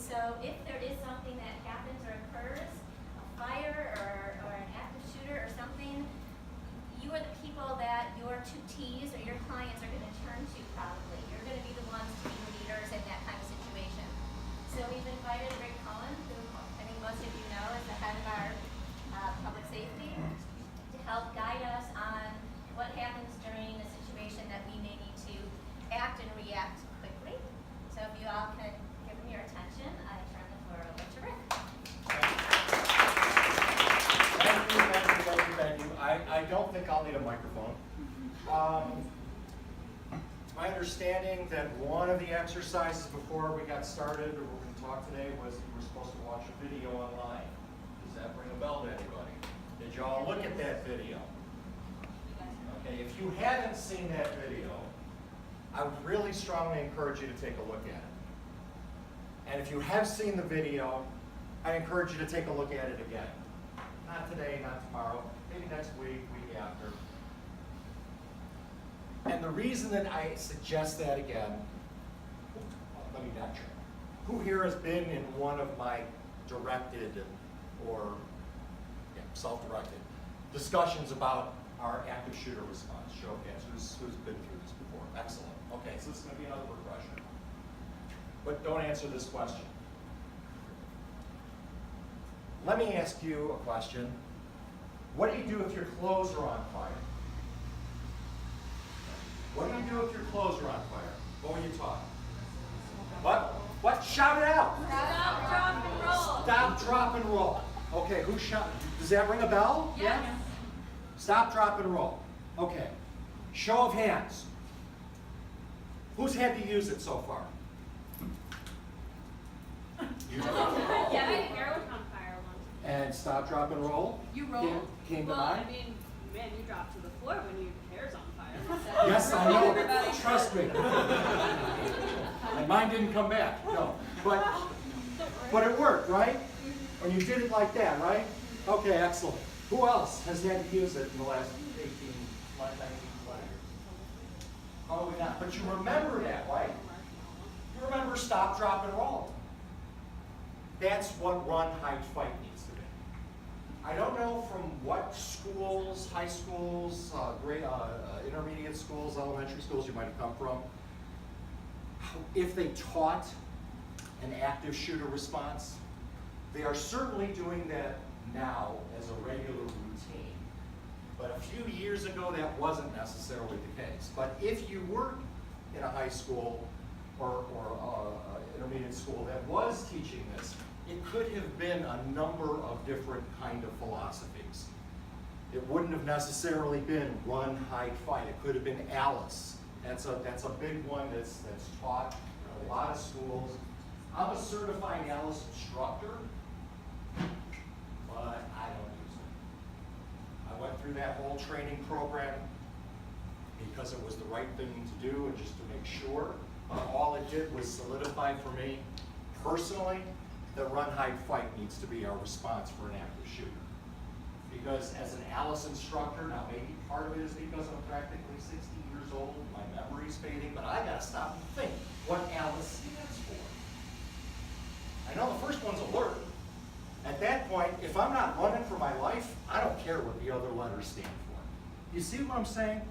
so if there is something that happens or occurs, a fire or an active shooter or something, you are the people that your tutees or your clients are going to turn to probably. You're going to be the ones to be the leaders in that kind of situation. So we've invited Rick Cohen, who I think most of you know is the head of our public safety, to help guide us on what happens during a situation that we may need to act and react quickly. So if you all could give him your attention, I turn the floor over to Rick. Thank you. I don't think I'll need a microphone. It's my understanding that one of the exercises before we got started, or we're going to talk today, was you were supposed to watch a video online. Does that ring a bell to anybody? Did you all look at that video? Okay, if you haven't seen that video, I would really strongly encourage you to take a look at it. And if you have seen the video, I encourage you to take a look at it again. Not today, not tomorrow, maybe next week, week after. And the reason that I suggest that again, let me backtrack. Who here has been in one of my directed or self-directed discussions about our active shooter response? Show of hands. Who's been through this before? Excellent. Okay, so this is going to be another refresher. But don't answer this question. Let me ask you a question. What do you do if your clothes are on fire? What do you do if your clothes are on fire? What were you taught? What? Shout it out. Stop, drop, and roll. Stop, drop, and roll. Okay, who shot? Does that ring a bell? Yes. Stop, drop, and roll. Okay. Show of hands. Who's had to use it so far? Yeah, my hair was on fire once. And stop, drop, and roll? You roll? Came to Well, mind? I mean, man, you drop to the floor when your hair's on fire. Yes, I know. Everybody. Trust me. And mine didn't come back. No. But it worked, right? And you did it like that, right? Okay, excellent. Who else has had to use it in the last 18, 19, 20 years? Probably not. But you remember that, right? You remember stop, drop, and roll. That's what run, hide, fight needs to be. I don't know from what schools, high schools, intermediate schools, elementary schools you might have come from, if they taught an active shooter response. They are certainly doing that now as a regular routine. But a few years ago, that wasn't necessarily the case. But if you were in a high school or intermediate school that was teaching this, it could have been a number of different kind of philosophies. It wouldn't have necessarily been run, hide, fight. It could have been Alice. That's a big one that's taught in a lot of schools. I'm a certified Alice instructor, but I don't use it. I went through that whole training program because it was the right thing to do and just to make sure. All it did was solidify for me personally that run, hide, fight needs to be our response for an active shooter. Because as an Alice instructor, now maybe part of it is because I'm practically 60 years old, my memory's fading, but I gotta stop and think what Alice stands for. I know the first one's alert. At that point, if I'm not running for my life, I don't care what the other letters stand for. You see what I'm saying?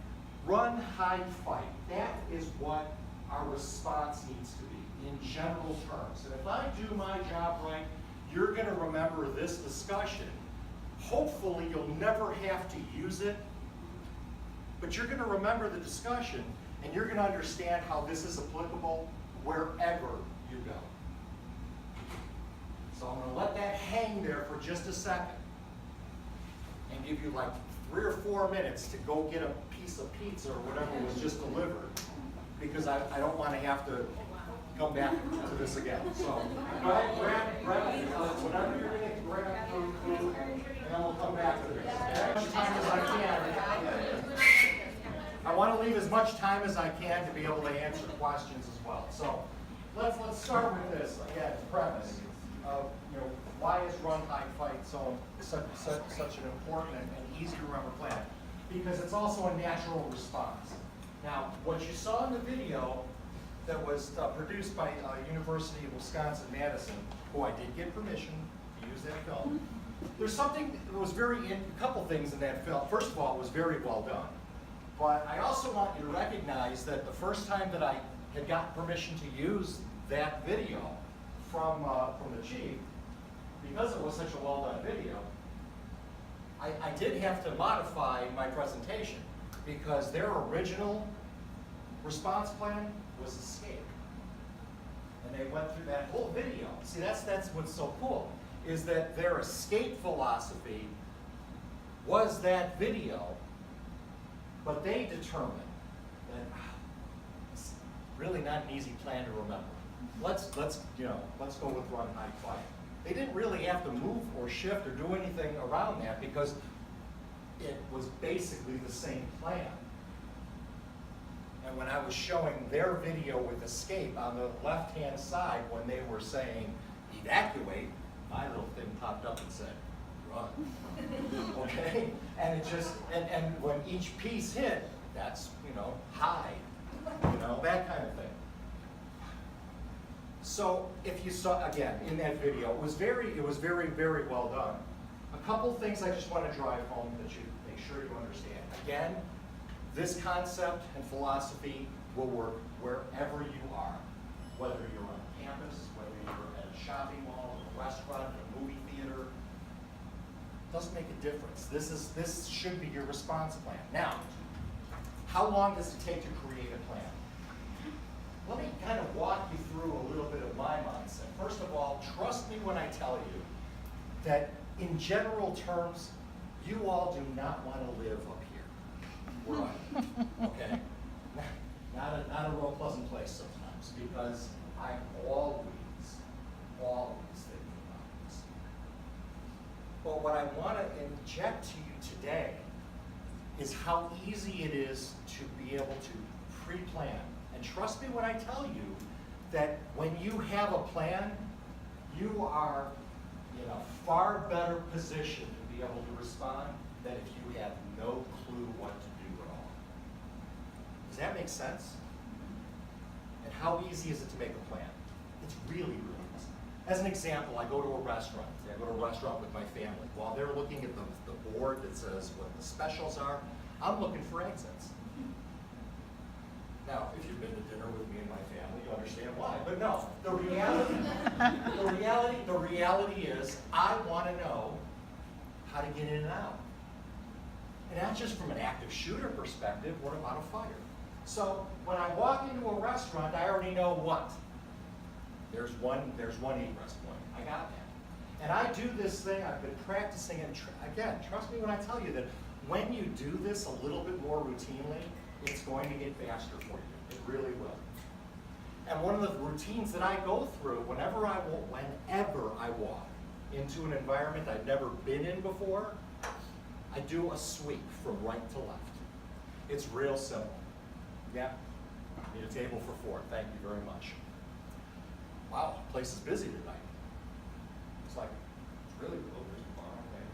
Run, hide, fight. That is what our response needs to be in general terms. And if I do my job right, you're going to remember this discussion. Hopefully you'll never have to use it, but you're going to remember the discussion and you're going to understand how this is applicable wherever you go. So I'm going to let that hang there for just a second and give you like 3 or 4 minutes to go get a piece of pizza or whatever was just delivered, because I don't want to have to come back to this again. So go ahead, grab whatever you're going to grab food, and then we'll come back to this. As much time as I can. I want to leave as much time as I can to be able to answer questions as well. So let's start with this again, premise of why is run, hide, fight such an important and easy to remember plan? Because it's also a natural response. Now, what you saw in the video that was produced by University of Wisconsin-Madison, who I did get permission to use that film. There's something that was a couple things in that film. First of all, it was very well done. But I also want you to recognize that the first time that I had gotten permission to use that video from the chief, because it was such a well-done video, I did have to modify my presentation because their original response plan was escape. And they went through that whole video. See, that's what's so cool, is that their escape philosophy was that video, but they determined that it's really not an easy plan to remember. Let's go with run, hide, fight. They didn't really have to move or shift or do anything around that because it was basically the same plan. And when I was showing their video with escape on the left-hand side, when they were saying evacuate, my little thing popped up and said, run. Okay? And it just, and when each piece hit, that's, hide, that kind of thing. So if you saw, again, in that video, it was very, very well done. A couple things I just want to drive home that you make sure you understand. Again, this concept and philosophy will work wherever you are, whether you're on campus, whether you're at a shopping mall, a restaurant, a movie theater. Doesn't make a difference. This should be your response plan. Now, how long does it take to create a plan? Let me kind of walk you through a little bit of my mindset. First of all, trust me when I tell you that in general terms, you all do not want to live up here. Where I am, okay? Not a real pleasant place sometimes because I'm always thinking about this. But what I want to inject to you today is how easy it is to be able to pre-plan. And trust me when I tell you that when you have a plan, you are in a far better position to be able to respond than if you have no clue what to do at all. Does that make sense? And how easy is it to make a plan? It's really, really easy. As an example, I go to a restaurant. I go to a restaurant with my family. While they're looking at the board that says what the specials are, I'm looking for exits. Now, if you've been to dinner with me and my family, you understand why. But no, the reality is, I want to know how to get in and out. And not just from an active shooter perspective, what about a fire? So when I walk into a restaurant, I already know what. There's one egress point. I got that. And I do this thing, I've been practicing, and again, trust me when I tell you that when you do this a little bit more routinely, it's going to get faster for you. It really will. And one of the routines that I go through whenever I walk into an environment I've never been in before, I do a sweep from right to left. It's real simple. Yeah, need a table for 4. Thank you very much. Wow, place is busy tonight. It's like, it's really cool. Okay,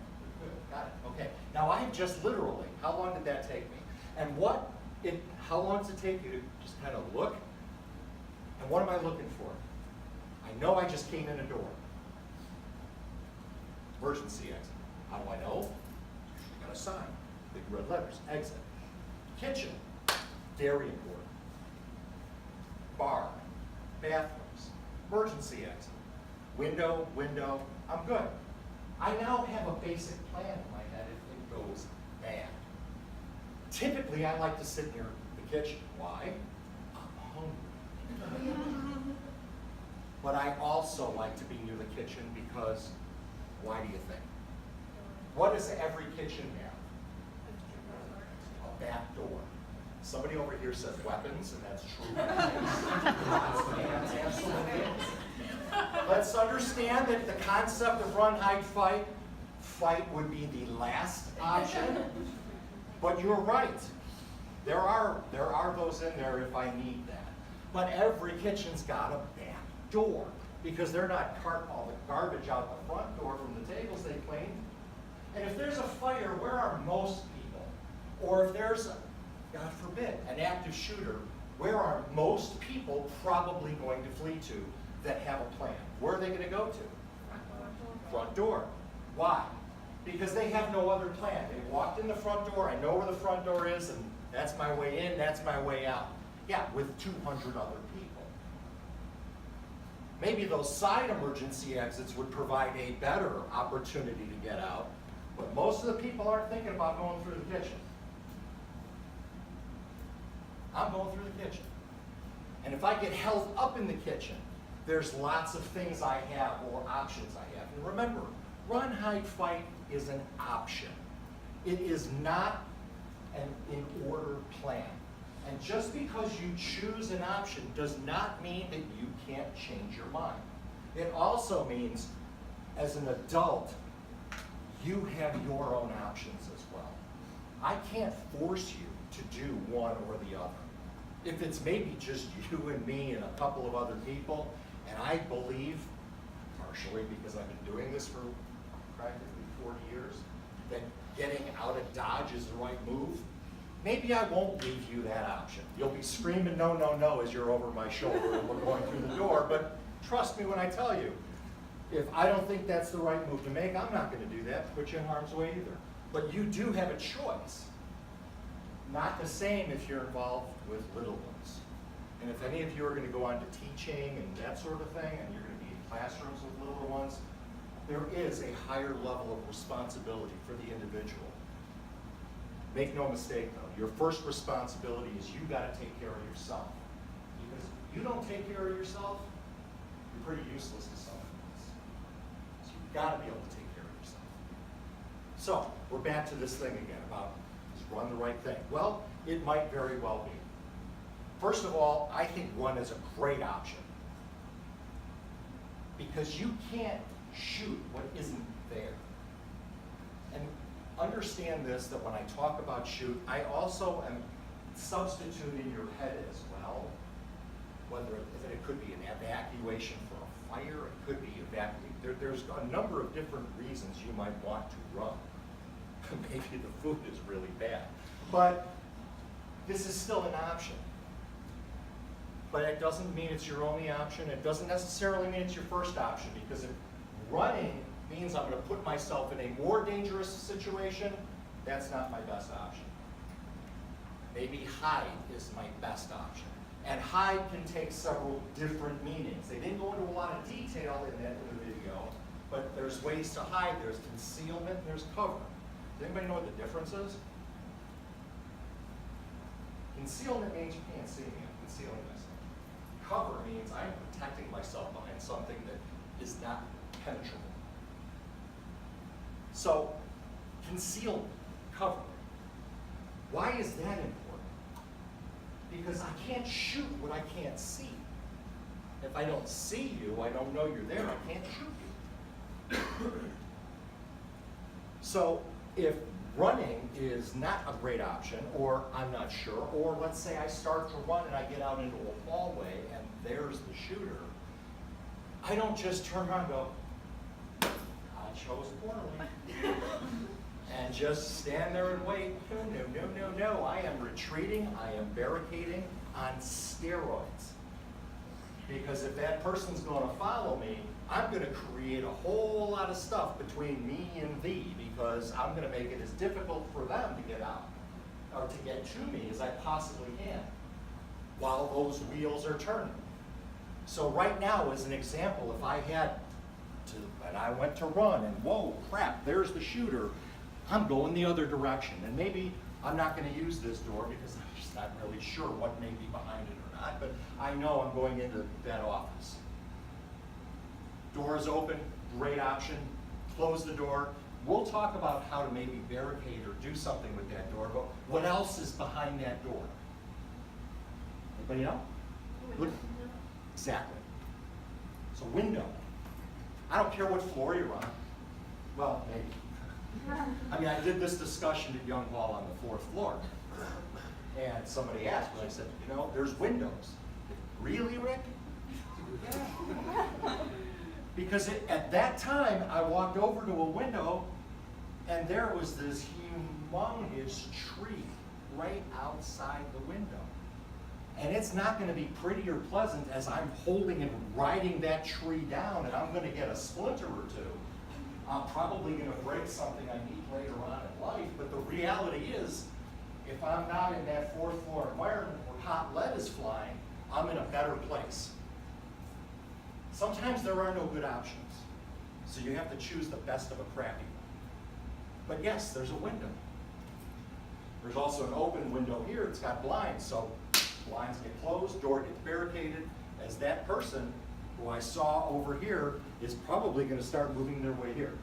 good, got it. Okay, now I have just literally, how long did that take me? And how long does it take you to just kind of look? And what am I looking for? I know I just came in a door. Emergency exit. How do I know? I got a sign, big red letters, exit. Kitchen, very important. Bar, bathrooms, emergency exit. Window, I'm good. I now have a basic plan in my head if it goes bad. Typically, I like to sit near the kitchen. Why? I'm hungry. But I also like to be near the kitchen because, why do you think? What does every kitchen have? A back door. Somebody over here said weapons, and that's true. That's absolutely it. Let's understand that the concept of run, hide, fight would be the last option. But you're right. There are those in there if I need that. But every kitchen's got a back door because they're not carting all the garbage out the front door from the tables they cleaned. And if there's a fire, where are most people? Or if there's, God forbid, an active shooter, Where are most people probably going to flee to that have a plan? Where are they going to go to? Front door. Why? Because they have no other plan. They walked in the front door, I know where the front door is, and that's my way in, that's my way out. Yeah, with 200 other people. Maybe those side emergency exits would provide a better opportunity to get out, but most of the people aren't thinking about going through the kitchen. I'm going through the kitchen. And if I get held up in the kitchen, there's lots of things I have or options I have. And remember, run, hide, fight is an option. It is not an in-order plan. And just because you choose an option does not mean that you can't change your mind. It also means, as an adult, you have your own options as well. I can't force you to do one or the other. If it's maybe just you and me and a couple of other people, and I believe, partially because I've been doing this for practically 40 years, that getting out of Dodge is the right move, maybe I won't give you that option. You'll be screaming no, no, no as you're over my shoulder and we're going through the door, but trust me when I tell you, if I don't think that's the right move to make, I'm not going to do that, put you in harm's way either. But you do have a choice. Not the same if you're involved with little ones. And if any of you are going to go on to teaching and that sort of thing, and you're going to be in classrooms with little ones, there is a higher level of responsibility for the individual. Make no mistake though, your first responsibility is you got to take care of yourself. Because if you don't take care of yourself, you're pretty useless to someone else. So you've got to be able to take care of yourself. So, we're back to this thing again about just run the right thing. Well, it might very well be. First of all, I think run is a great option. Because you can't shoot what isn't there. And understand this, that when I talk about shoot, I also am substituting your head as well. Whether it could be an evacuation for a fire, it could be there's a number of different reasons you might want to run. Maybe the food is really bad. But this is still an option. But it doesn't mean it's your only option. It doesn't necessarily mean it's your first option, because if running means I'm going to put myself in a more dangerous situation, that's not my best option. Maybe hide is my best option. And hide can take several different meanings. They didn't go into a lot of detail in the video, but there's ways to hide. There's concealment, and there's cover. Does anybody know what the difference is? Concealment means you can't see me. I'm concealing myself. Cover means I'm protecting myself behind something that is not penetrable. So, concealment, cover. Why is that important? Because I can't shoot what I can't see. If I don't see you, I don't know you're there, I can't shoot you. So, if running is not a great option, or I'm not sure, or let's say I start to run and I get out into a hallway and there's the shooter, I don't just turn around and go, I chose poorly. And just stand there and wait. No. I am retreating, I am barricading on steroids. Because if that person's going to follow me, I'm going to create a whole lot of stuff between me and thee, because I'm going to make it as difficult for them to get out, or to get to me as I possibly can, while those wheels are turning. So right now, as an example, if I had to, and I went to run, and whoa, crap, there's the shooter, I'm going the other direction. And maybe I'm not going to use this door because I'm just not really sure what may be behind it or not, but I know I'm going into that office. Door is open, great option. Close the door. We'll talk about how to maybe barricade or do something with that door, but what else is behind that door? Anybody know? Look. Exactly. So window. I don't care what floor you're on. Well, maybe. I mean, I did this discussion at Young Hall on the 4th floor. And somebody asked, and I said, you know, there's windows. Really, Rick? Yeah. Because at that time, I walked over to a window, and there was this humongous tree right outside the window. And it's not gonna be pretty or pleasant as I'm holding and riding that tree down, and I'm gonna get a splinter or two. I'm probably gonna break something I need later on in life, but the reality is, if I'm not in that fourth floor environment where hot lead is flying, I'm in a better place. Sometimes there are no good options, so you have to choose the best of a crappy one. But yes, there's a window. There's also an open window here, it's got blinds, so blinds get closed, door gets barricaded, as that person who I saw over here is probably gonna start moving their way here.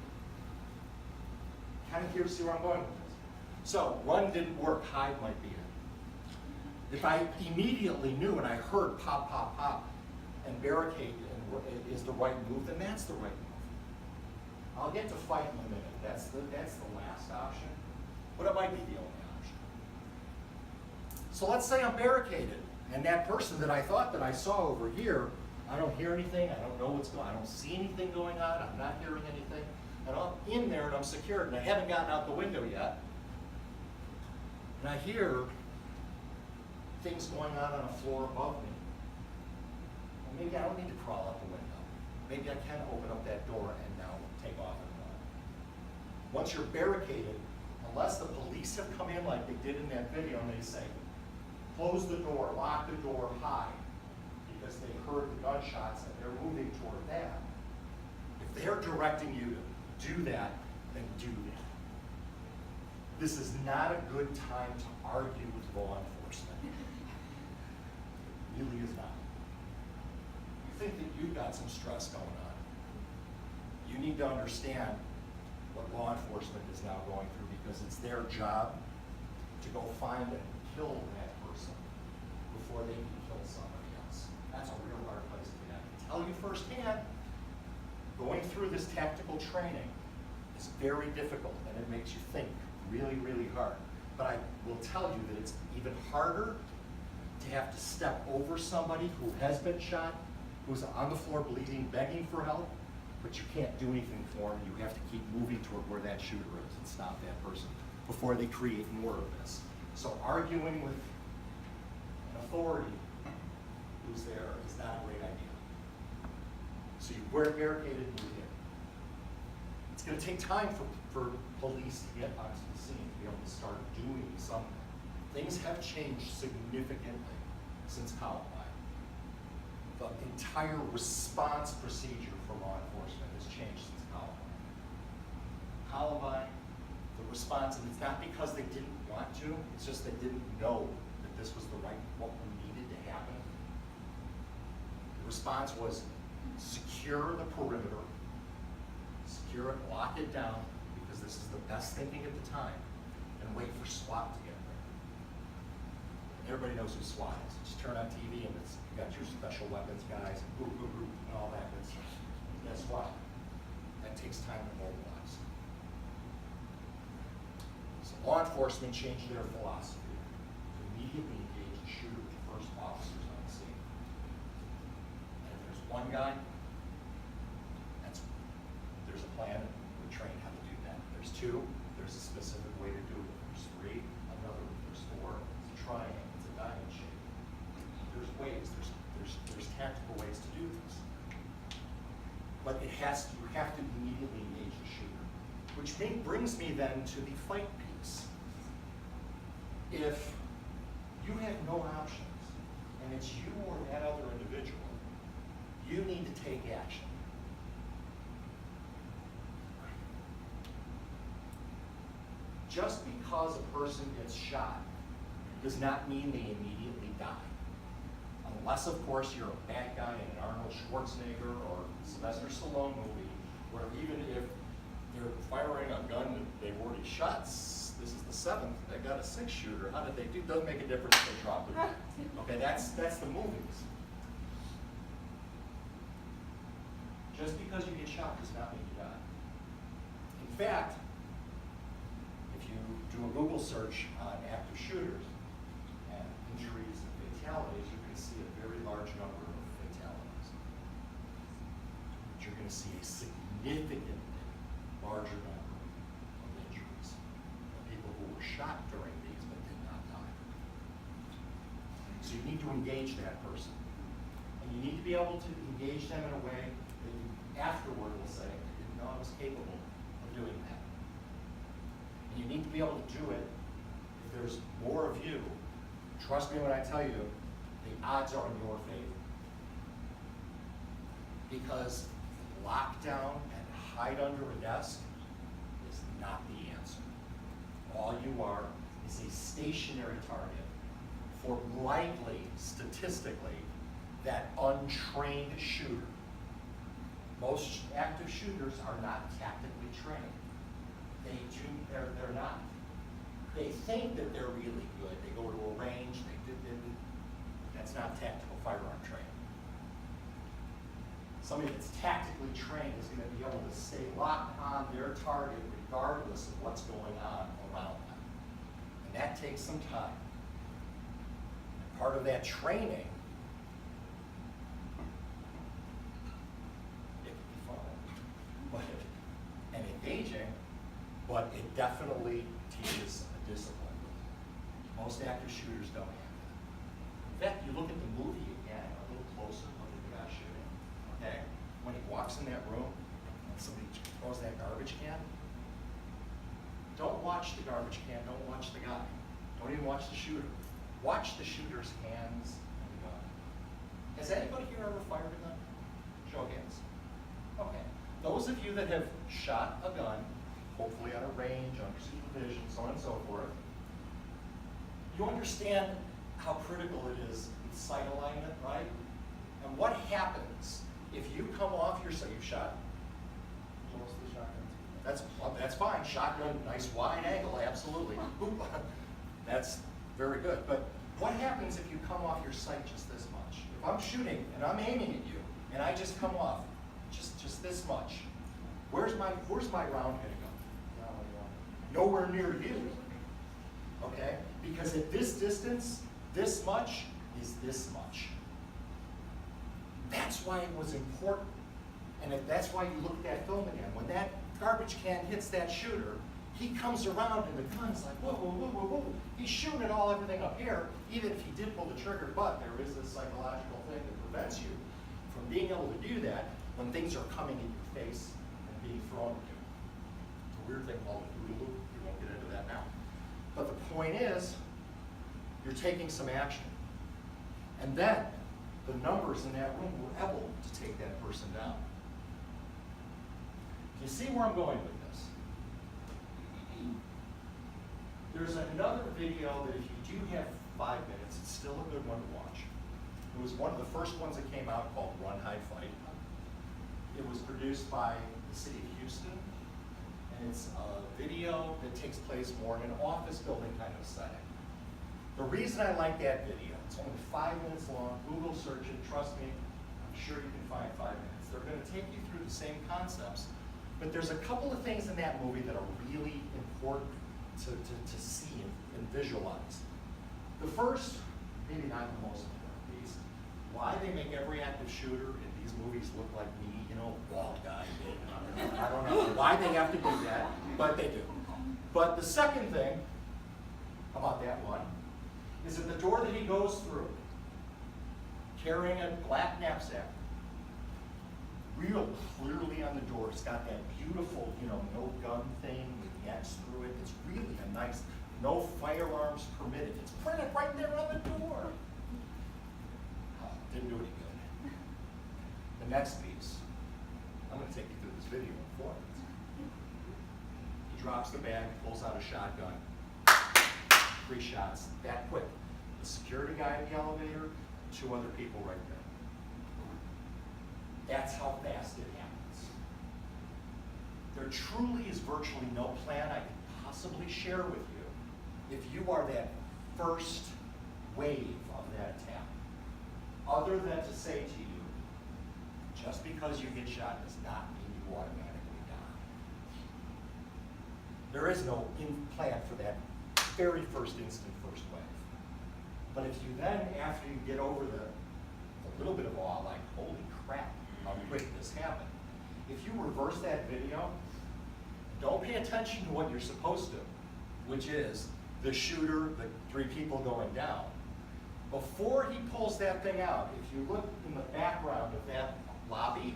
Kind of here to see where I'm going with this. So, run didn't work, hide might be it. If I immediately knew and I heard pop, pop, pop, and barricade is the right move, then that's the right move. I'll get to fight in a minute, that's the last option, but it might be the only option. So let's say I'm barricaded, and that person that I thought that I saw over here, I don't hear anything, I don't know what's going on, I don't see anything going on, I'm not hearing anything, and I'm in there and I'm secured, and I haven't gotten out the window yet, and I hear things going on a floor above me. Well, maybe I don't need to crawl out the window. Maybe I can open up that door and now take off and run. Once you're barricaded, unless the police have come in like they did in that video and they say, close the door, lock the door, hide, because they heard the gunshots and they're moving toward that. If they're directing you to do that, then do that. This is not a good time to argue with law enforcement. It really is not. You think that you've got some stress going on. You need to understand what law enforcement is now going through, because it's their job to go find and kill that person before they can kill somebody else. That's a real hard place to be. I can tell you firsthand, going through this tactical training is very difficult, and it makes you think really, really hard. But I will tell you that it's even harder to have to step over somebody who has been shot, who's on the floor bleeding, begging for help, but you can't do anything for him. You have to keep moving toward where that shooter is and stop that person before they create more of this. So arguing with an authority who's there is not a great idea. So you wear barricaded and move in. It's going to take time for police to get onto the scene, to be able to start doing something. Things have changed significantly since Columbine. The entire response procedure for law enforcement has changed since Columbine. Columbine, the response, and it's not because they didn't want to, it's just they didn't know that this was what needed to happen. The response was secure the perimeter, secure it, lock it down, because this is the best thinking at the time, and wait for SWAT to get there. Everybody knows who SWAT is. Just turn on TV and you got your special weapons guys, and boop, boop, boop, and all that good stuff. Guess what? That takes time to mobilize. So law enforcement changed their philosophy to immediately engage the shooter with the first officers on the scene. And if there's one guy, there's a plan, and we're trained how to do that. There's two, there's a specific way to do it. There's three, another, there's four, it's a triangle, it's a diamond shape. There's ways, there's tactical ways to do this. But you have to immediately engage the shooter. Which brings me then to the fight piece. If you have no options, and it's you or that other individual, you need to take action. Just because a person gets shot does not mean they immediately die. Unless, of course, you're a bad guy in an Arnold Schwarzenegger or Sylvester Stallone movie, where even if they're firing a gun that they've already shot, this is the seventh, they got a six shooter, how did they do? Doesn't make a difference if they drop it. Okay, that's the movies. Just because you get shot does not mean you die. In fact, if you do a Google search on active shooters and injuries and fatalities, you can see a very large number of fatalities. But you're going to see a significantly larger number of injuries of people who were shot during these but did not die. So you need to engage that person. And you need to be able to engage them in a way that you afterward will say, I didn't know I was capable of doing that. And you need to be able to do it. If there's more of you, trust me when I tell you, the odds are in your favor. Because lockdown and hide under a desk is not the answer. All you are is a stationary target for likely, statistically, that untrained shooter. Most active shooters are not tactically trained. They're not. They think that they're really good. They go to a range, that's not tactical firearm training. Somebody that's tactically trained is going to be able to stay locked on their target regardless of what's going on around them. And that takes some time. And part of that training, it can be fun and engaging, but it definitely teaches a discipline. Most active shooters don't have that. In fact, you look at the movie again a little closer, look at the guy shooting. Okay? When he walks in that room and somebody throws that garbage can, don't watch the garbage can, don't watch the guy. Don't even watch the shooter. Watch the shooter's hands and the gun. Has anybody here ever fired a gun? Show of hands. Okay. Those of you that have shot a gun, hopefully at a range, under supervision, so on and so forth, you understand how critical it is with sight alignment, right? And what happens if you come off your sight, you've shot? Mostly shotguns. That's fine. Shotgun, nice wide angle, absolutely. That's very good. But what happens if you come off your sight just this much? If I'm shooting and I'm aiming at you and I just come off just this much, where's my round gonna go? Nowhere near you. Okay? Because at this distance, this much is this much. That's why it was important. And that's why you look at that film again. When that garbage can hits that shooter, he comes around and the gun's like, whoa, whoa, whoa, whoa, whoa. He's shooting at everything up here. Even if he did pull the trigger, but there is this psychological thing that prevents you from being able to do that when things are coming in your face and being thrown at you. It's a weird thing called a Hulu. We won't get into that now. But the point is, you're taking some action. And then, the numbers in that room were able to take that person down. Do you see where I'm going with this? There's another video that if you do have 5 minutes, it's still a good one to watch. It was one of the first ones that came out called Run, Hide, Fight. It was produced by the city of Houston, and it's a video that takes place more in an office building kind of setting. The reason I like that video, it's only 5 minutes long, Google search it, trust me, I'm sure you can find 5 minutes. They're going to take you through the same concepts, but there's a couple of things in that movie that are really important to see and visualize. The first, maybe not the most important piece, why they make every active shooter in these movies look like me, you know, bald guy. I don't know why they have to do that, but they do. But the second thing about that one is that the door that he goes through, carrying a black knapsack, real clearly on the door, it's got that beautiful, you know, no gun thing with the X through it. It's really a nice, no firearms permitted. It's printed right there on the door. Oh, didn't do any good. The next piece, I'm going to take you through this video in 4 minutes. He drops the bag, pulls out a shotgun, 3 shots, that quick. The security guy in the elevator, 2 other people right there. That's how fast it happens. There truly is virtually no plan I could possibly share with you if you are that first wave of that attack. Other than to say to you, just because you get shot does not mean you automatically die. There is no plan for that very first instant, first wave. But if you then, after you get over the little bit of awe, like, holy crap, how quick this happened. If you reverse that video, don't pay attention to what you're supposed to, which is the shooter, the 3 people going down. Before he pulls that thing out, if you look in the background of that lobby,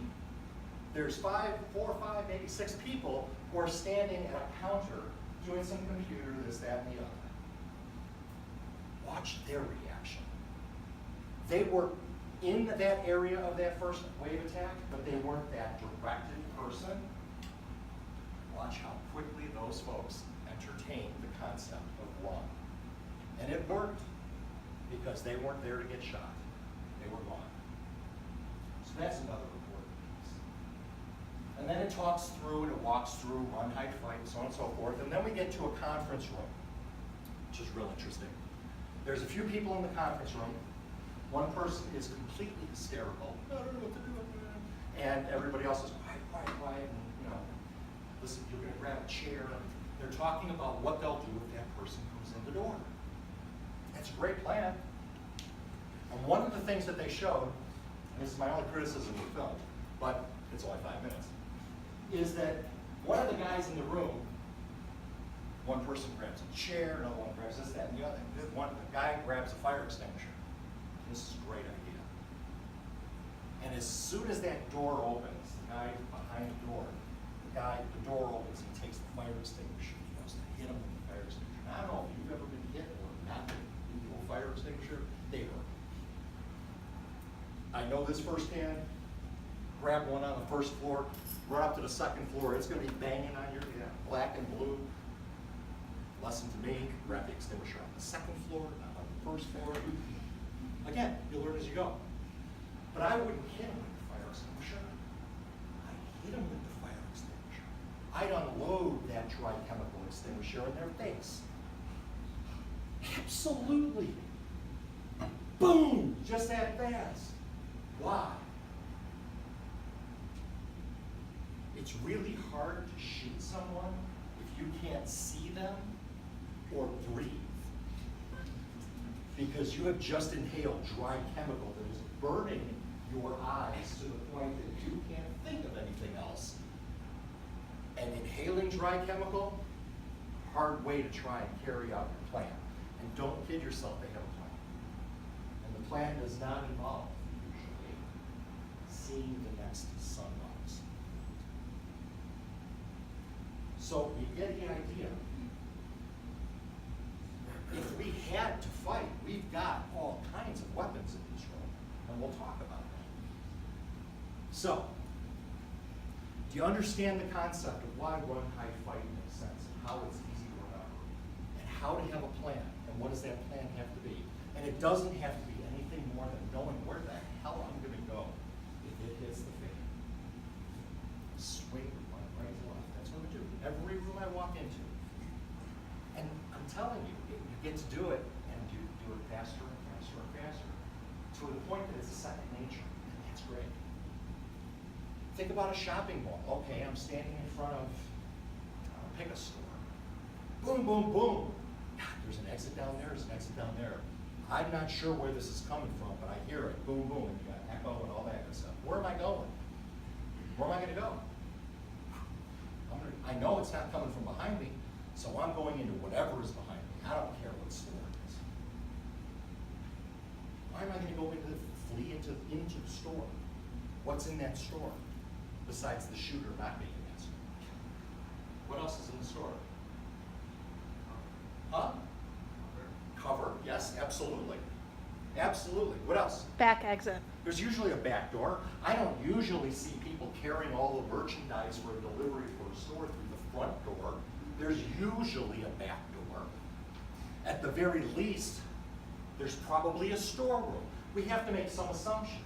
there's 4 or 5, maybe 6 people who are standing at a counter doing some computer, this, that, and the other. Watch their reaction. They were in that area of that first wave attack, but they weren't that directed person. Watch how quickly those folks entertained the concept of run. And it worked, because they weren't there to get shot. They were gone. So that's another important piece. And then it talks through, and it walks through run, hide, fight, and so on and so forth. And then we get to a conference room, which is real interesting. There's a few people in the conference room. One person is completely hysterical. I don't know what to do. And everybody else is quiet, quiet, quiet. And, you know, listen, you're going to grab a chair. And they're talking about what they'll do if that person comes in the door. That's a great plan. And one of the things that they showed, and this is my only criticism of the film, but it's only 5 minutes, is that one of the guys in the room, one person grabs a chair, another one grabs this, that, and the other. The guy grabs a fire extinguisher. This is a great idea. And as soon as that door opens, the guy behind the door, the door opens and he takes the fire extinguisher. He goes to hit him with the fire extinguisher. Now, I don't know if you've ever been hit or not into a fire extinguisher. They hurt. I know this firsthand. Grab one on the first floor, run up to the second floor. It's going to be banging on your black and blue. Lesson to me, grab the extinguisher on the second floor, not on the first floor. Again, you'll learn as you go. But I wouldn't hit him with the fire extinguisher. I'd hit him with the fire extinguisher. I'd unload that dry chemical extinguisher in their face. Absolutely. Boom! Just that fast. Why? It's really hard to shoot someone if you can't see them or breathe, because you have just inhaled dry chemical that is burning your eyes to the point that you can't think of anything else. And inhaling dry chemical, hard way to try and carry out your plan. And don't kid yourself, they have a plan. And the plan does not involve, usually, seeing the next sunrise. So you get the idea. If we had to fight, we've got all kinds of weapons in this room, and we'll talk about that. So, do you understand the concept of why run, hide, fight makes sense, and how it's easy to remember, and how to have a plan, and what does that plan have to be? And it doesn't have to be anything more than knowing where the hell I'm going to go if it hits the fan. Swing my right to left. That's what I do. Every room I walk into. And I'm telling you, you get to do it, and you do it faster and faster and faster, to the point that it's a second nature, and that's great. Think about a shopping mall. Okay, I'm standing in front of, pick a store. Boom, boom, boom. God, there's an exit down there, there's an exit down there. I'm not sure where this is coming from, but I hear it. Boom, boom, and you got echo and all that good stuff. Where am I going? Where am I going to go? I know it's not coming from behind me, so I'm going into whatever is behind me. I don't care what store it is. Why am I going to go flee into the store? What's in that store besides the shooter not being in that store? What else is in the store? Huh? Cover, yes, absolutely. Absolutely. What else? Back exit. There's usually a back door. I don't usually see people carrying all the merchandise for a delivery for a store through the front door. There's usually a back door. At the very least, there's probably a storeroom. We have to make some assumptions.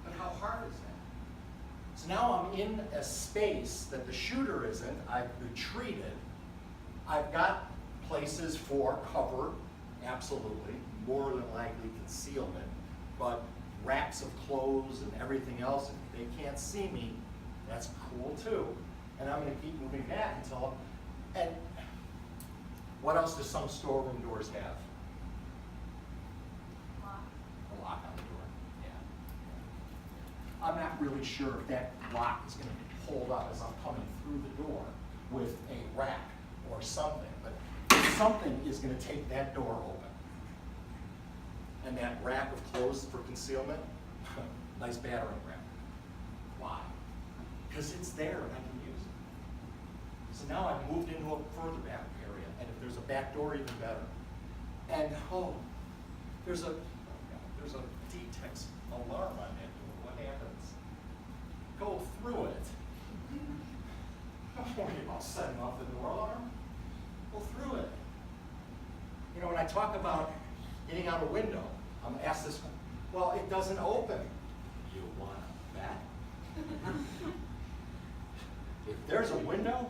But how hard is that? So now I'm in a space that the shooter isn't. I've retreated. I've got places for cover, absolutely, more than likely concealment, but racks of clothes and everything else, if they can't see me, that's cool too. And I'm going to keep moving back until, and what else do some storeroom doors have? A lock on the door, yeah. I'm not really sure if that lock is going to hold up as I'm coming through the door with a rack or something, but something is going to take that door open. And that rack of clothes for concealment, nice battering ram. Why? Because it's there and I can use it. So now I've moved into a further back area, and if there's a back door, even better. And oh, there's a D-text alarm on that door. What happens? Go through it. Don't worry about setting off the door alarm. Go through it. You know, when I talk about getting out a window, I'm asked this, well, it doesn't open. You want to bet? If there's a window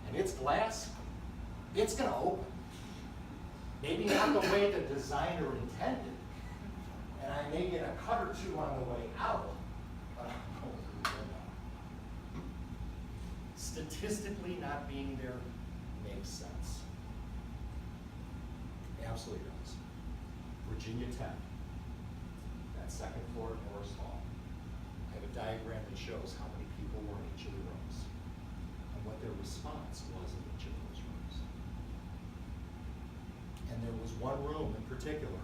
and it's glass, it's going to open. Maybe not the way the designer intended, and I may get a cut or two on the way out, but I'm going through the window. Statistically, not being there makes sense. It absolutely does. Virginia Tech, that second floor at Norris Hall. I have a diagram that shows how many people were in each of the rooms and what their response was in each of those rooms. And there was one room in particular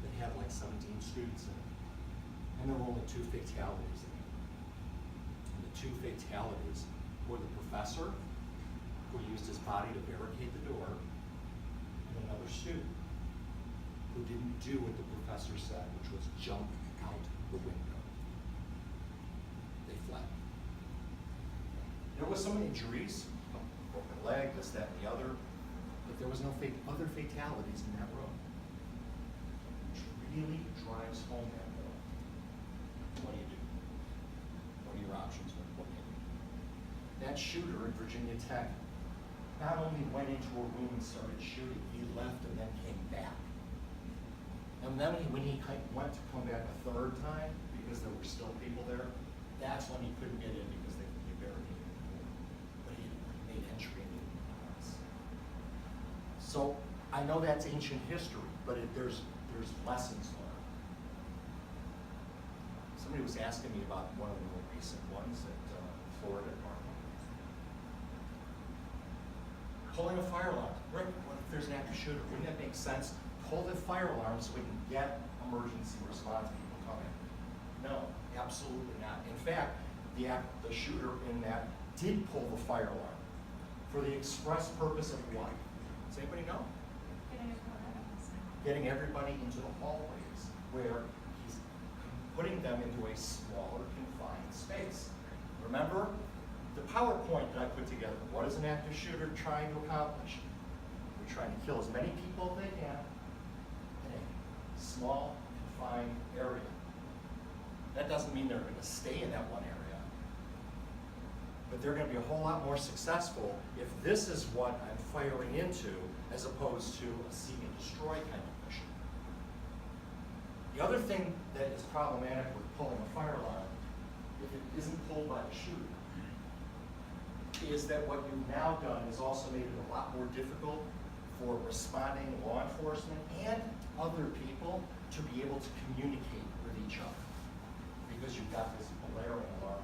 that had like 17 students in it. And there were only 2 fatalities in it. And the 2 fatalities were the professor, who used his body to barricade the door, and another student who didn't do what the professor said, which was jump out the window. They fled. There was some injuries, broken leg, this, that, and the other, but there was no other fatalities in that room. Which really drives home that point. What do you do? What are your options? What can you do? That shooter at Virginia Tech not only went into a room and started shooting, he left and then came back. And then when he went to come back a third time, because there were still people there, that's when he couldn't get in because they barricaded the door. But he made entry into the house. So I know that's ancient history, but there's lessons learned. Somebody was asking me about one of the more recent ones at Florida Department. Pulling a fire alarm. Right, what if there's an active shooter? Wouldn't that make sense? Pull the fire alarm so we can get emergency response people coming. No, absolutely not. In fact, the shooter in that did pull the fire alarm for the express purpose of what? Does anybody know? Getting everybody into the hallways where he's putting them into a smaller, confined space. Remember the PowerPoint that I put together? What is an active shooter trying to accomplish? They're trying to kill as many people as they can in a small, confined area. That doesn't mean they're going to stay in that one area, but they're going to be a whole lot more successful if this is what I'm firing into as opposed to a seek and destroy kind of mission. The other thing that is problematic with pulling a fire alarm, if it isn't pulled by the shooter, is that what you've now done is also made it a lot more difficult for responding law enforcement and other people to be able to communicate with each other, because you've got this blaring alarm.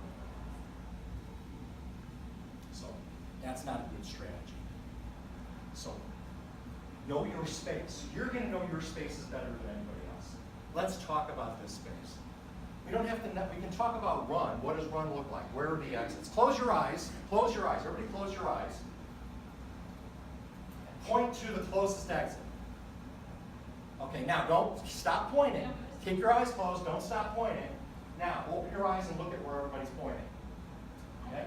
So that's not a good strategy. So know your space. You're going to know your space is better than anybody else. Let's talk about this space. We don't have to, we can talk about run. What does run look like? Where are the exits? Close your eyes. Close your eyes. Everybody close your eyes. And point to the closest exit. Okay, now don't stop pointing. Keep your eyes closed. Don't stop pointing. Now, open your eyes and look at where everybody's pointing. Okay?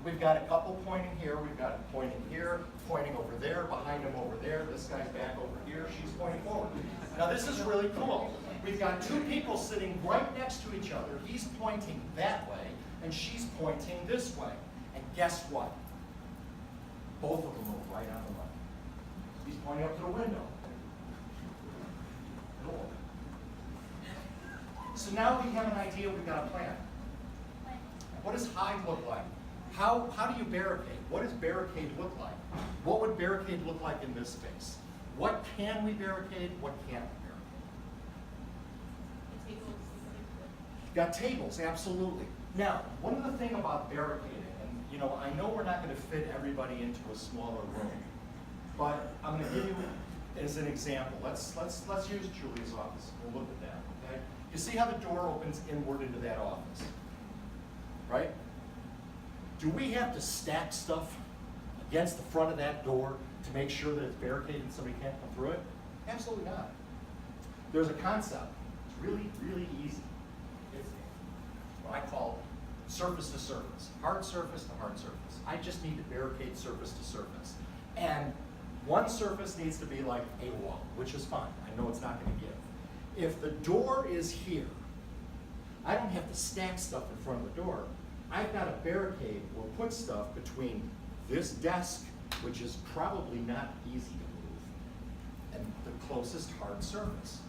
We've got a couple pointing here. We've got pointing here, pointing over there, behind him over there. This guy's back over here. She's pointing forward. Now, this is really cool. We've got 2 people sitting right next to each other. He's pointing that way, and she's pointing this way. And guess what? Both of them are right on the line. He's pointing up to the window. It'll open. So now we have an idea, we've got a plan. What does hide look like? How do you barricade? What does barricade look like? What would barricade look like in this space? What can we barricade? What can't we barricade? Got tables, absolutely. Now, one of the things about barricading, and I know we're not going to fit everybody into a smaller room, but I'm going to give you as an example, let's use Julie's office. We'll look at that, okay? You see how the door opens inward into that office, right? Do we have to stack stuff against the front of that door to make sure that it's barricaded and somebody can't come through it? Absolutely not. There's a concept. It's really, really easy. It's what I call surface to surface, hard surface to hard surface. I just need to barricade surface to surface. And one surface needs to be like a wall, which is fine. I know it's not going to give. If the door is here, I don't have to stack stuff in front of the door. I've got to barricade or put stuff between this desk, which is probably not easy to move, and the closest hard surface.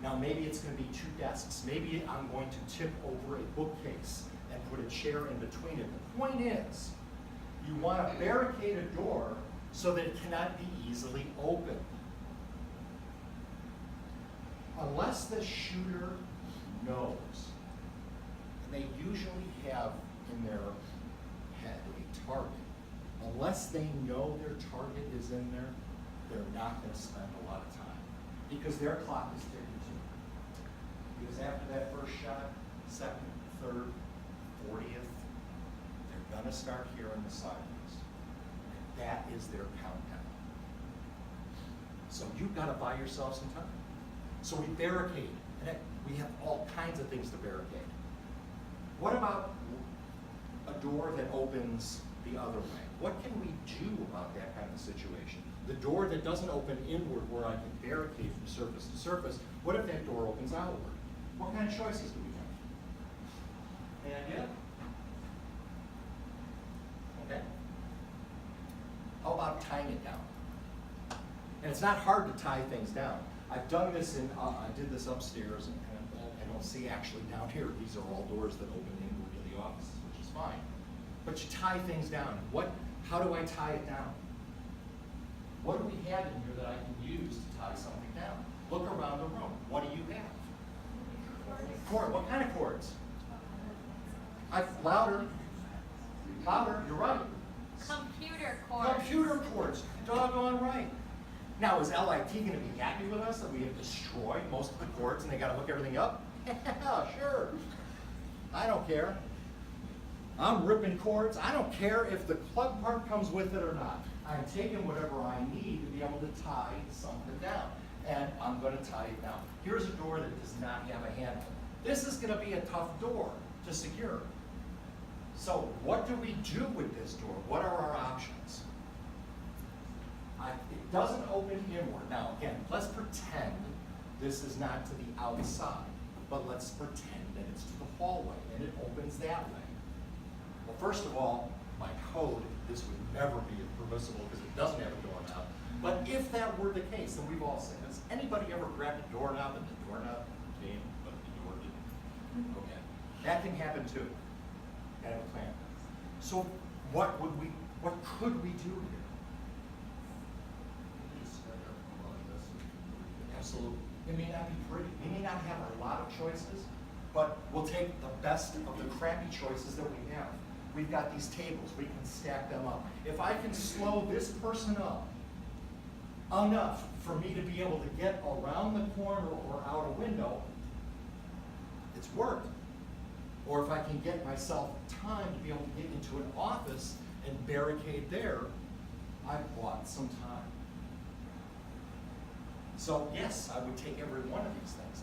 Now maybe it's going to be two desks. Maybe I'm going to tip over a bookcase and put a chair in between it. The point is, you want to barricade a door so that it cannot be easily opened. Unless the shooter knows, and they usually have in their head a target, unless they know their target is in there, they're not going to spend a lot of time because their clock is ticking too. Because after that first shot, second, third, 40th, they're going to start hearing the sirens. And that is their countdown. So you've got to buy yourself some time. So we barricade, and we have all kinds of things to barricade. What about a door that opens the other way? What can we do about that kind of situation? The door that doesn't open inward where I can barricade from surface to surface, what if that door opens outward? What kind of choices do we have? Any idea? Okay. How about tying it down? And it's not hard to tie things down. I've done this I did this upstairs, and you'll see actually down here, these are all doors that open inward to the offices, which is fine. But you tie things down. How do I tie it down? What do we have in here that I can use to tie something down? Look around the room. What do you have? Cord. What kind of cords? Louder. Louder, you're right. Computer cords. Computer cords. Doggone right. Now, is LIT going to be happy with us that we have destroyed most of the cords and they got to hook everything up? Yeah, sure. I don't care. I'm ripping cords. I don't care if the plug part comes with it or not. I'm taking whatever I need to be able to tie something down. And I'm going to tie it down. Here's a door that does not have a handle. This is going to be a tough door to secure. So what do we do with this door? What are our options? It doesn't open inward. Now again, let's pretend this is not to the outside, but let's pretend that it's to the hallway and it opens that way. Well, first of all, by code, this would never be permissible because it doesn't have a doorknob. But if that were the case, and we've all said, has anybody ever grabbed a doorknob and the doorknob came, but the door didn't? Okay, that can happen too. Gotta have a plan. So what could we do here? Absolutely. It may not be pretty. We may not have a lot of choices, but we'll take the best of the crappy choices that we have. We've got these tables. We can stack them up. If I can slow this person up enough for me to be able to get around the corner or out a window, it's worked. Or if I can get myself time to be able to get into an office and barricade there, I've bought some time. So yes, I would take every one of these things.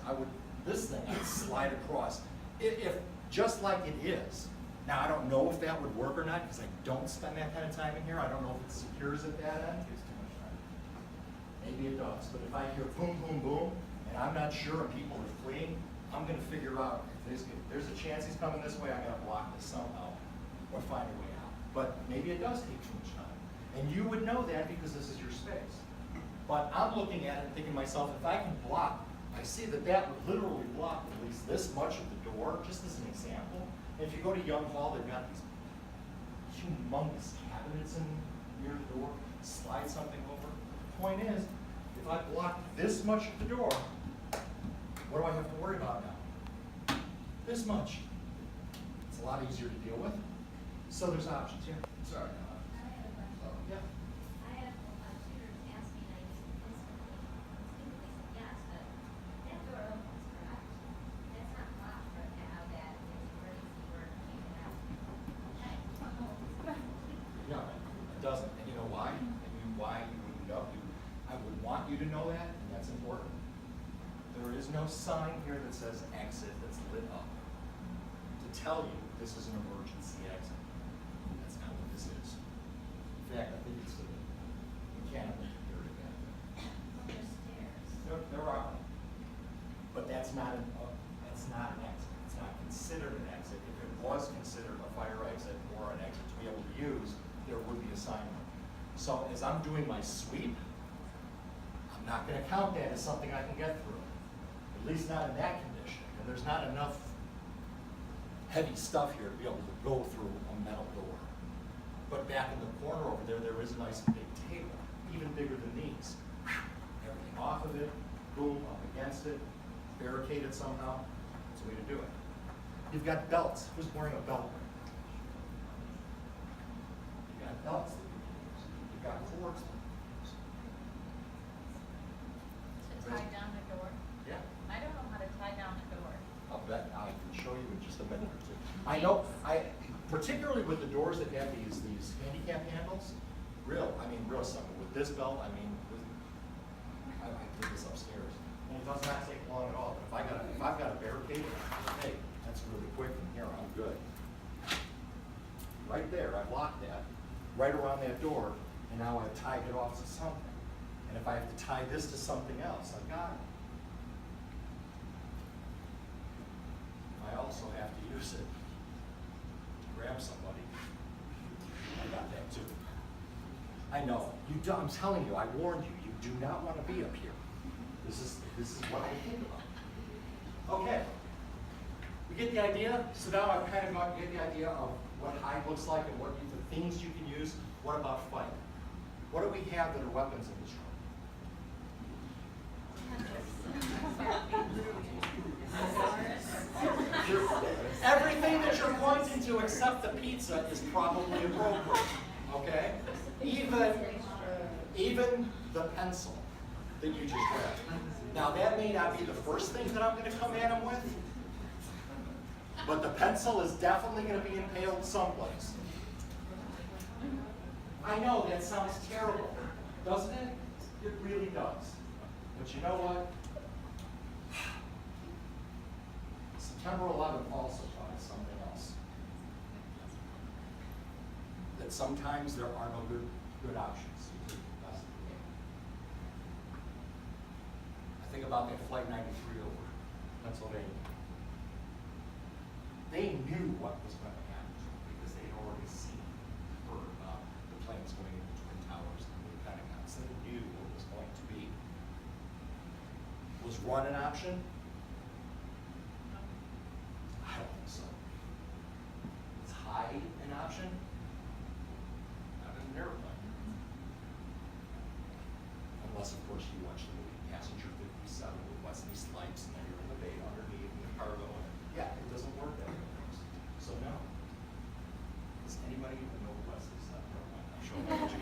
This thing I'd slide across. If just like it is. Now I don't know if that would work or not because I don't spend that kind of time in here. I don't know if it secures at that end. It takes too much time. Maybe it does. But if I hear boom, boom, boom, and I'm not sure and people are fleeing, I'm going to figure out if there's a chance he's coming this way, I got to block this somehow or find a way out. But maybe it does take too much time. And you would know that because this is your space. But I'm looking at it and thinking to myself, if I can block, I see that would literally block at least this much of the door, just as an example. And if you go to Young Hall, they've got these humongous cabinets near the door, slide something over. The point is, if I block this much of the door, what do I have to worry about now? This much. It's a lot easier to deal with. So there's options here. Sorry. I have a question. Yeah. I have tutors ask me, and I just doesn't, and you know why? Why you wouldn't know? I would want you to know that, and that's important. There is no sign here that says exit that's lit up to tell you this is an emergency exit. That's not what this is. In fact, I think it's the mechanical security back there. Well, there's stairs. There are, but that's not an exit. It's not considered an exit. If it was considered a fire exit or an exit to be able to use, there would be a sign. So as I'm doing my sweep, I'm not going to count that as something I can get through. At least not in that condition. And there's not enough heavy stuff here to be able to go through a metal door. But back in the corner over there, there is a nice big table, even bigger than these. Everything off of it, boom, up against it, barricaded somehow. That's the way to do it. You've got belts. Who's wearing a belt? You've got belts that you can use. You've got cords that you can use. To tie down the door? Yeah. I don't know how to tie down the door. I'll bet I can show you in just a minute or two. I know, particularly with the doors that have these handicap handles, real simple. With this belt, I did this upstairs. And it does not take long at all. But if I've got a barricade, hey, that's really quick from here, I'm good. Right there, I've locked that, right around that door, and now I've tied it off to something. And if I have to tie this to something else, I've got it. I also have to use it to grab somebody. I got that too. I know. I'm telling you, I warned you, you do not want to be up here. This is what I think about. Okay. We get the idea? So now I've kind of got the idea of what hide looks like and the things you can use. What about fight? What do we have that are weapons in this room? Everything that you're pointing to except the pizza is probably appropriate. Okay? Even the pencil that you just grabbed. Now that may not be the first thing that I'm going to come at him with, but the pencil is definitely going to be impaled someplace. I know that sounds terrible, doesn't it? It really does. But you know what? September 11th also taught us something else. That sometimes there are no good options. I think about that Flight 93 over Pennsylvania. They knew what was going to happen because they had already seen, heard about the planes going into Twin Towers and the Pentagon. So they knew what it was going to be. Was run an option? I don't think so. Is hide an option? Not in an airplane. Unless, of course, you watch the movie Passenger 57 with Wesley Snipes and then you're in the bay underneath in the cargo. Yeah, it doesn't work that way. So no. Does anybody even know Wesley Snipes? I'm sure what you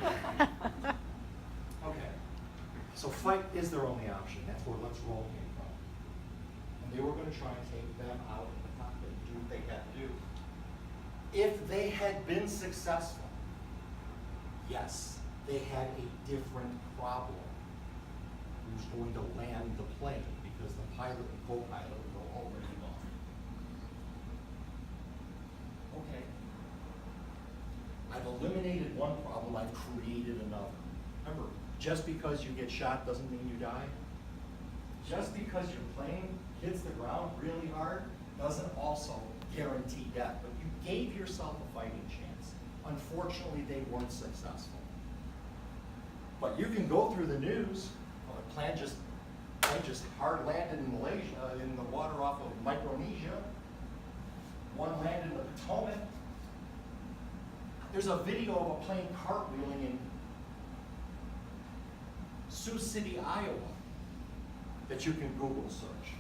Okay. So fight is their only option. That's where Let's Roll came from. And they were going to try and take them out in the cockpit and do what they had to do. If they had been successful, yes, they had a different problem. Who's going to land the plane because the pilot and co-pilot were already gone. Okay. I've eliminated one problem, I've created another. Remember, just because you get shot doesn't mean you die. Just because your plane hits the ground really hard doesn't also guarantee death, but you gave yourself a fighting chance. Unfortunately, they weren't successful. But you can go through the news. The plane just hard landed in Malaysia, in the water off of Micronesia. One landed in the Potomac. There's a video of a plane cartwheeling in Sioux City, Iowa, that you can Google search.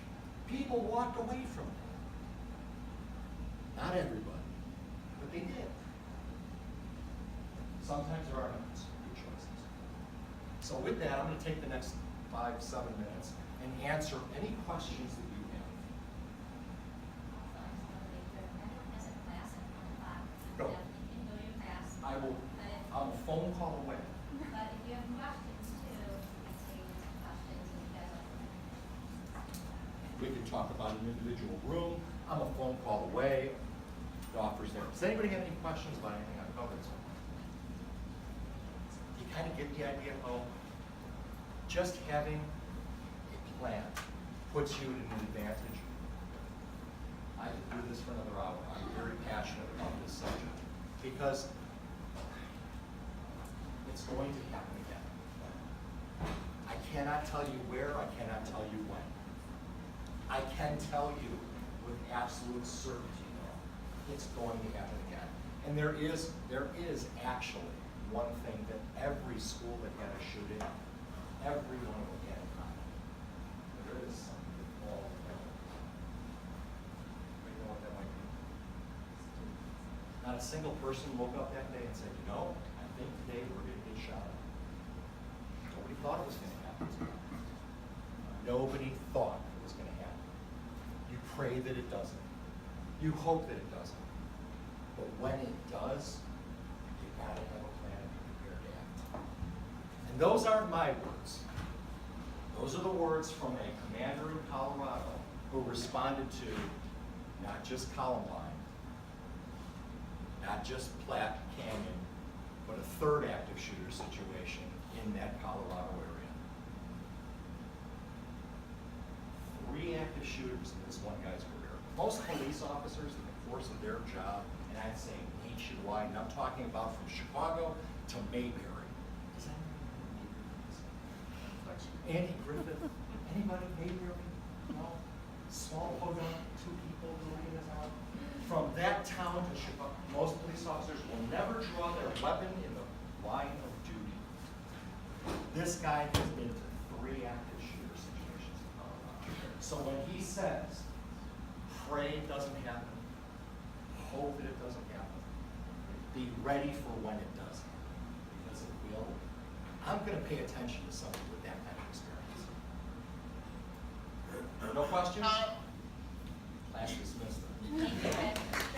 People walked away from it. Not everybody, but they did. Sometimes there are good choices. So with that, I'm going to take the next 5-7 minutes and answer any questions that you have. Has a class at 1 o'clock. Go. You can go to your class. I will. But if I'm a phone call away. But if you have questions too, I take questions and you guys are. We can talk about an individual room. I'm a phone call away. The offer's there. Does anybody have any questions about anything I've covered so far? You kind of get the idea of how just having a plan puts you at an advantage. I could do this for another hour. I'm very passionate about this subject because it's going to happen again. I cannot tell you where, I cannot tell you when. I can tell you with absolute certainty, though, it's going to happen again. And there is actually one thing that every school that had a shooting, every one of them had in common. There is something that all have. You know what that might be? Not a single person woke up that day and said, you know, I think today we're going to get shot at. Nobody thought it was going to happen. Nobody thought it was going to happen. You pray that it doesn't. You hope that it doesn't. But when it does, you gotta have a plan and be prepared to act. And those aren't my words. Those are the words from a commander in Colorado who responded to not just Columbine, not just Platte Canyon, but a third active shooter situation in that Colorado area. 3 active shooters in this one guy's career. Most police officers in the course of their job, and I'd say nationwide, and I'm talking about from Chicago to Mayberry. Does anybody know Mayberry? Andy Griffith? Anybody Mayberry? No? Small Podunk, 2 people doing this out. From that town to Chicago, most police officers will never draw their weapon in the line of duty. This guy has been to 3 active shooter situations in Colorado. So when he says, pray it doesn't happen, hope that it doesn't happen, be ready for when it does happen, because it will. I'm going to pay attention to somebody with that kind of experience. No questions? Class dismissed. Thank you.